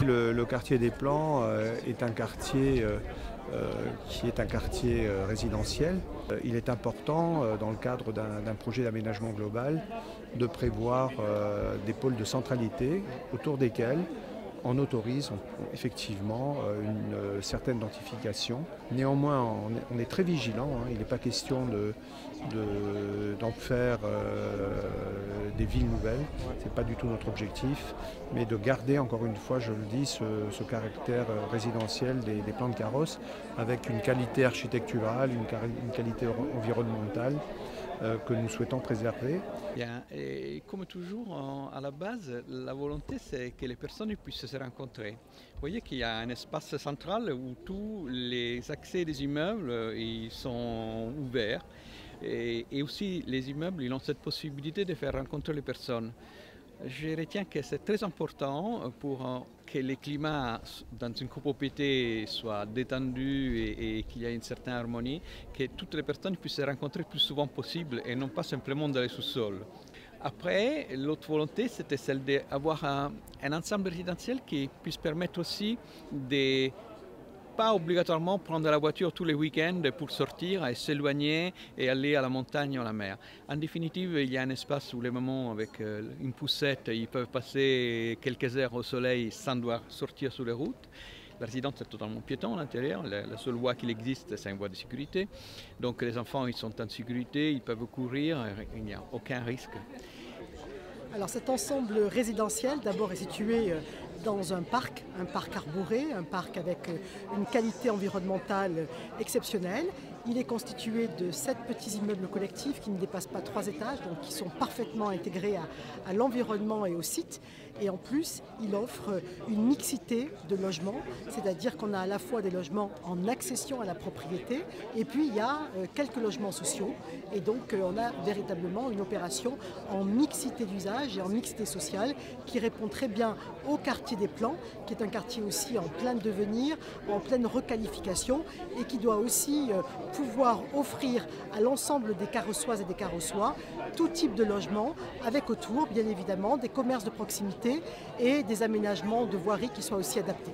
Le quartier des Plans est un quartier résidentiel. Il est important, dans le cadre d'un projet d'aménagement global, de prévoir des pôles de centralité autour desquels on autorise effectivement une certaine densification. Néanmoins, on est très vigilant, hein. Il n'est pas question d'en faire des villes nouvelles, ce n'est pas du tout notre objectif, mais de garder, encore une fois, je le dis, ce caractère résidentiel des plans de Carrosse avec une qualité architecturale, une qualité environnementale que nous souhaitons préserver. Bien, et comme toujours, à la base, la volonté c'est que les personnes puissent se rencontrer. Vous voyez qu'il y a un espace central où tous les accès des immeubles ils sont ouverts et aussi les immeubles ils ont cette possibilité de faire rencontrer les personnes. Je retiens que c'est très important pour que le climat dans une copropriété soit détendu et qu'il y ait une certaine harmonie, que toutes les personnes puissent se rencontrer le plus souvent possible et non pas simplement dans les sous-sols. Après, l'autre volonté, c'était celle d'avoir un ensemble résidentiel qui puisse permettre aussi de pas obligatoirement prendre la voiture tous les week-ends pour sortir et s'éloigner et aller à la montagne ou à la mer. En définitive, il y a un espace où les mamans avec une poussette, ils peuvent passer quelques heures au soleil sans devoir sortir sur les routes. La résidence est totalement piéton à l'intérieur, la seule voie qu'il existe, c'est une voie de sécurité. Donc les enfants, ils sont en sécurité, ils peuvent courir, il n'y a aucun risque. Alors cet ensemble résidentiel d'abord est situé dans un parc arboré, un parc avec une qualité environnementale exceptionnelle. Il est constitué de 7 petits immeubles collectifs qui ne dépassent pas 3 étages, donc qui sont parfaitement intégrés à l'environnement et au site. Et en plus, il offre une mixité de logements, c'est-à-dire qu'on a à la fois des logements en accession à la propriété, et puis il y a quelques logements sociaux. Et donc on a véritablement une opération en mixité d'usage et en mixité sociale qui répond très bien au quartier des Plans, qui est un quartier aussi en plein devenir, en pleine requalification, et qui doit aussi pouvoir offrir à l'ensemble des Carrossoises et des Carrossois tout type de logement, avec autour, bien évidemment, des commerces de proximité et des aménagements de voirie qui soient aussi adaptés.